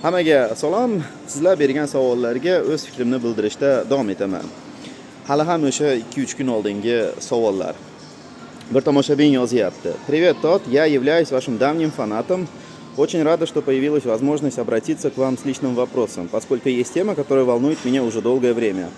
Hammaga salom. Sizlar bergan savollarga o'z fikrimni bildirishda davom etaman. Hali ham o'sha 2-3 kun oldingi savollar. Bir tomoshabin yozyapti. Привет, Тот. Я являюсь вашим давним фанатом. Очень рада, что появилась возможность обратиться к вам с личным вопросом, поскольку есть тема, которая волнует меня уже долгое время.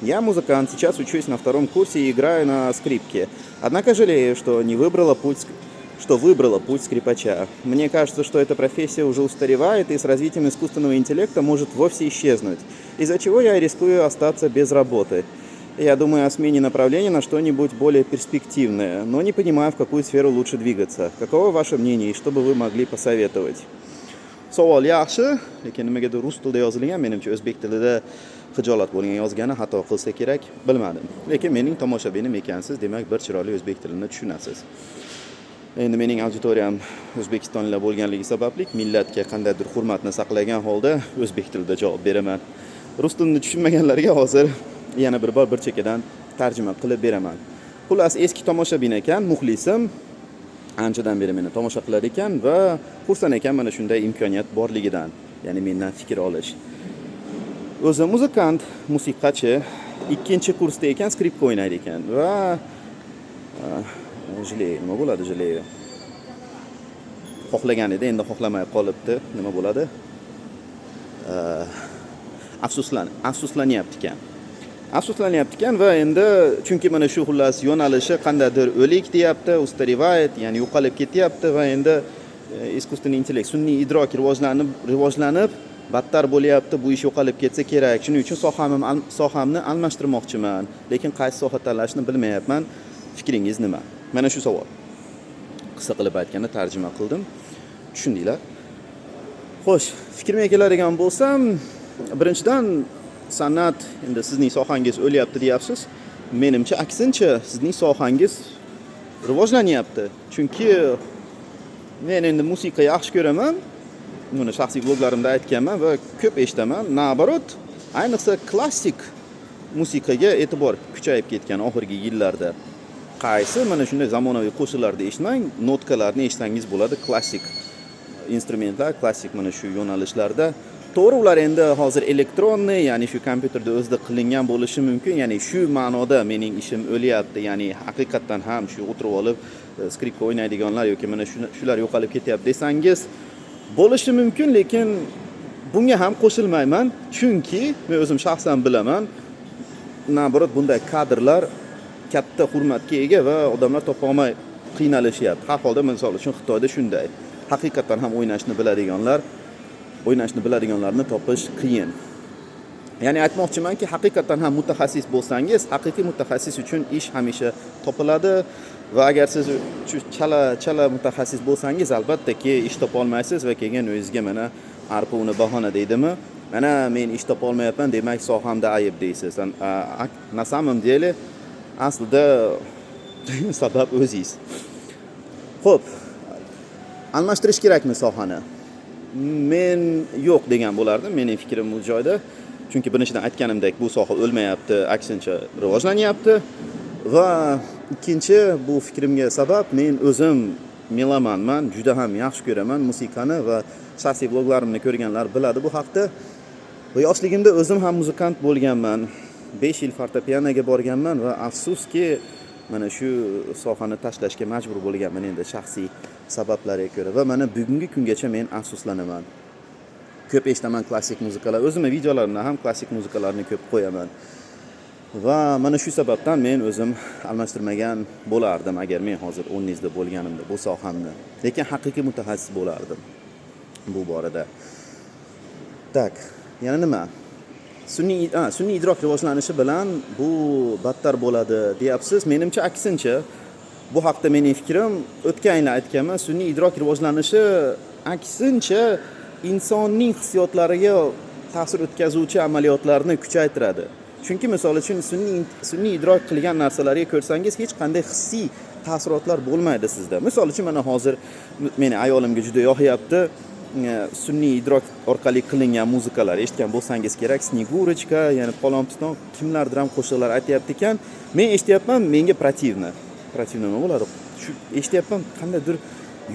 Я музыкант, сейчас учусь на 2-м курсе и играю на скрипке. Однако жалею, что выбрала путь скрипача. Мне кажется, что эта профессия уже устаревает и с развитием искусственного интеллекта может вовсе исчезнуть, из-за чего я рискую остаться без работы. Я думаю о смене направления на что-нибудь более перспективное, но не понимаю, в какую сферу лучше двигаться. Каково ваше мнение и что бы вы могли посоветовать? Savol yaxshi, lekin nimagadir rus tilida yozilgan, menimcha o'zbek tilida hijolat bo'lgan yozgani xato qilsa kerak, bilmadim. Lekin mening tomoshabinim ekansiz, demak bir chiroyli o'zbek tilini tushunasiz. Endi mening auditoriyam o'zbekistonliklar bo'lganligi sababli millatga qandaydir hurmatni saqlagan holda o'zbek tilida javob beraman. Rus tilini tushunmaganlarga hozir yana bir bor bir chekkadan tarjima qilib beraman. Xullas, eski tomoshabin ekan, muxlisim. Anchadan beri meni tomosha qilar ekan va xursand ekan mana shunday imkoniyat borligidan, ya'ni mendan fikr olish. O'zi muzikant, musiqachi, 2-kursda ekan, skripka o'ynaydi ekan va nima bo'ladi jileyi? Xohlagan edi, endi xohlamay qolibdi. Nima bo'ladi? Afsuslanyapti ekan. Va endi chunki mana shu xullas yo'nalishi qandaydir o'lik deyapti, ustarivat, ya'ni yo'qolib ketyapti va endi искусственный intellekt, sun'iy idrok rivojlanib, battar bo'lyapti. Bu ish yo'qolib ketsa kerak. Shuning uchun sohamni almashtirmoqchiman, lekin qaysi soha tanlashni bilmayapman. Fikringiz nima? Mana shu savol. Qisqa qilib aytganda tarjima qildim. Tushundinglar? Xo'sh, fikrimga keladigan bo'lsam, birinchidan san'at, endi sizning sohangiz o'lyapti deyapsiz. Menimcha aksincha, sizning sohangiz rivojlanyapti. Chunki men endi musiqa yaxshi ko'raman. Buni shaxsiy bloglarimda aytganman va ko'p eshitaman. Nabarot, ayniqsa klassik musiqaga e'tibor kuchayib ketgan oxirgi yillarda. Qaysi mana shunday zamonaviy qo'shiqlarni eshitmang, notkalarni eshitsangiz bo'ladi, klassik instrumentlar, klassik mana shu yo'nalishlarda. To'g'ri, ular endi hozir elektronniy, ya'ni shu kompyuterda o'zida qilingan bo'lishi mumkin. Ya'ni shu ma'noda mening ishim o'lyapti. Ya'ni haqiqatan ham shu o'tirib olib skripka o'ynaydiganlar yoki mana shular yo'qolib ketyapti desangiz bo'lishi mumkin, lekin bunga ham qo'shilmayman. Chunki men o'zim shaxsan bilaman, naborot bunday kadrlar katta hurmatga ega va odamlar topa olmay qiynalishyapti. Har holda misol uchun Xitoyda shunday. Haqiqatan ham o'ynashni biladiganlarni topish qiyin. Ya'ni aytmoqchimanki, haqiqatan ham mutaxassis bo'lsangiz, haqiqiy mutaxassis uchun ish hamisha topiladi va agar siz chala mutaxassis bo'lsangiz, albattaki ish topa olmaysiz va kelgan o'zingizga mana arpa uni bahona deydimi? Mana men ish topa olmayapman, demak sohamda ayb deysiz. Na samom dele aslida sabab o'zingiz. Xo'p, almashtirish kerakmi sohani? Men yo'q degan bo'lardim. Mening fikrim bu joyda. Chunki birinchidan aytganimdek, bu soha o'lmayapti, aksincha rivojlanyapti va ikkinchi bu fikrimga sabab men o'zim melomanman, juda ham yaxshi ko'raman musiqani va shaxsiy bloglarimni ko'rganlar biladi bu haqda. Va yoshligimda o'zim ham muzikant bo'lganman. 5 yil fortepianoga borganman va afsuski mana shu sohani tashlashga majbur bo'lganman endi shaxsiy sabablarga ko'ra va mana bugungi kungacha men afsuslanaman. Ko'p eshitaman klassik muzikalar, o'zimning videolarimda ham klassik muzikalarni ko'p qo'yaman. Va mana shu sababdan men o'zim almashtirmagan bo'lardim agar men hozir o'rningizda bo'lganimda bu sohamni. Lekin haqiqiy mutaxassis bo'lardim bu borada. Tak, yana nima? Sun'iy idrok rivojlanishi bilan bu battar bo'ladi deyapsiz. Menimcha aksincha, bu haqda mening fikrim o'tgan yil aytganman. Sun'iy idrok rivojlanishi aksincha insonning hissiyotlariga ta'sir o'tkazuvchi amaliyotlarni kuchaytiradi. Chunki misol uchun sun'iy idrok qilgan narsalarga ko'rsangiz hech qanday hissiy ta'sirotlar bo'lmaydi sizda. Misol uchun mana hozir meni ayolimga juda yoqyapti. Sun'iy idrok orqali qilingan muzikalar eshitgan bo'lsangiz kerak, Snegurочка, ya'ni Polonpiston kimlardir ham qo'shiqlar aytayapti ekan. Men eshityapman, menga protivno nima bo'ladi? Shu eshityapman, qandaydir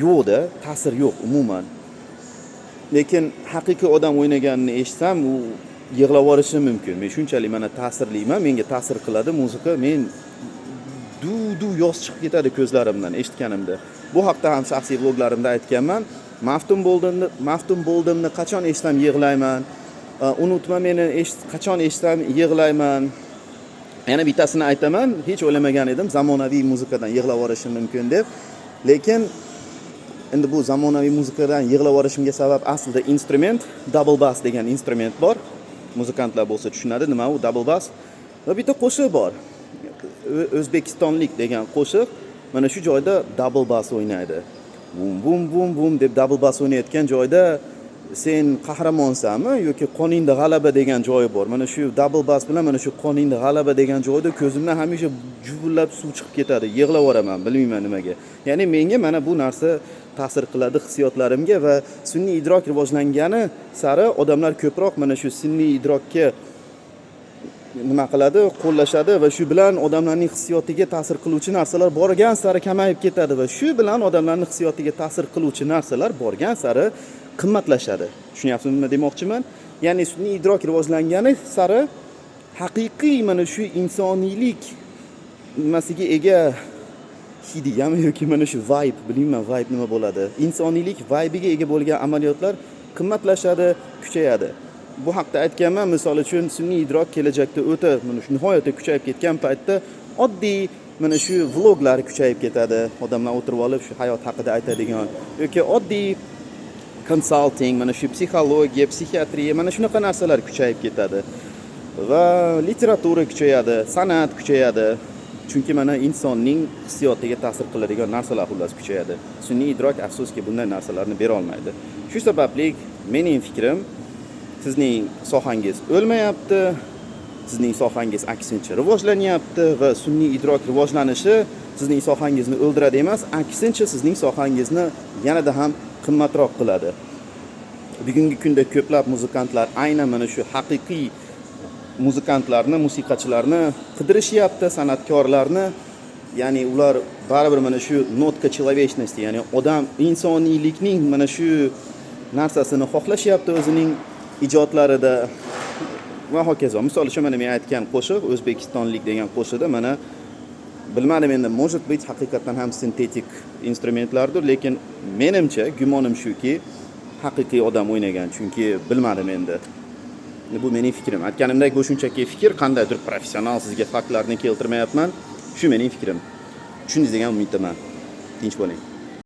yo'qda, ta'sir yo'q umuman. lekin haqiqiy odam o'ynaganini eshitsam u yig'lab yuborishim mumkin. Men shunchalik mana ta'sirliman, menga ta'sir qiladi muzika. Men du yosh chiqib ketadi ko'zlarimdan eshitganimda. Bu haqda ham shaxsiy vloglarimda aytganman. Maftun bo'ldimni qachon eshitsam yig'layman. Unutma meni qachon eshitsam yig'layman. Yana bittasini aytaman, hech o'ylamagan edim zamonaviy muzikadan yig'lab yuborishim mumkin deb. Lekin endi bu zamonaviy muzikadan yig'lab yuborishimga sabab aslida instrument, double bass degan instrument bor. Muzikantlar bo'lsa tushunadi nima u double bass. Va bitta qo'shiq bor. O'zbekistonlik degan qo'shiq mana shu joyda double bass o'ynaydi. Bum deb double bass o'ynayotgan joyda sen qahramonsanmi yoki qoningda g'alaba degan joyi bor. Mana shu double bass bilan mana shu qoningda g'alaba degan joyda ko'zimdan hamisha juvullab suv chiqib ketadi. Yig'lab yuboraman, bilmayman nimaga. Ya'ni menga mana bu narsa ta'sir qiladi hissiyotlarimga va sun'iy idrok rivojlangani sari odamlar ko'proq mana shu sun'iy idrokka nima qiladi, qo'llashadi va shu bilan odamlarning hissiyotiga ta'sir qiluvchi narsalar borgan sari kamayib ketadi va shu bilan odamlarning hissiyotiga ta'sir qiluvchi narsalar borgan sari qimmatlashadi. Tushunyapsizmi nima demoqchiman? Ya'ni sun'iy idrok rivojlangani sari haqiqiy mana shu insoniylik nimasiga ega hidiyami yoki mana shu vibe, bilmayman vibe nima bo'ladi. Insoniylik vibe'iga ega bo'lgan amaliyotlar qimmatlashadi, kuchayadi. Bu haqda aytganman, misol uchun sun'iy idrok kelajakda o'ta mana shu nihoyatda kuchayib ketgan paytda oddiy mana shu vloglar kuchayib ketadi. Odamlar o'tirib olib shu hayot haqida aytadigan yoki oddiy consulting, mana shu psixologiya, psixiatriya, mana shunaqa narsalar kuchayib ketadi. Va literatura kuchayadi, san'at kuchayadi. Chunki mana insonning hissiyotiga ta'sir qiladigan narsalar xullas kuchayadi. Sun'iy idrok afsuski bunday narsalarni bera olmaydi. Shu sababli mening fikrim, sizning sohangiz o'lmayapti, sizning sohangiz aksincha rivojlanyapti va sun'iy idrok rivojlanishi sizning sohangizni o'ldiradi emas, aksincha sizning sohangizni yanada ham qimmatroq qiladi. Bugungi kunda ko'plab muzikantlar aynan mana shu haqiqiy muzikantlarni, musiqachilarni qidirishyapti, san'atkorlarni. Ya'ni ular baribir mana shu notka человечности, ya'ni odam insoniylikning mana shu narsasini xohlashyapti o'zining ijodlarida va hokazo. Misol uchun mana men aytgan qo'shiq, O'zbekistonlik degan qo'shiqda mana bilmadim endi, может быть haqiqatan ham sintetik instrumentlardir, lekin menimcha gumonim shuki, haqiqiy odam o'ynagan, chunki bilmadim endi. Bu mening fikrim. Aytganimdek, bu shunchaki fikr, qandaydir professional sizga faktlarni keltirmayapman. Shu mening fikrim. Tushundingiz degan umiddaman. Tinch bo'ling.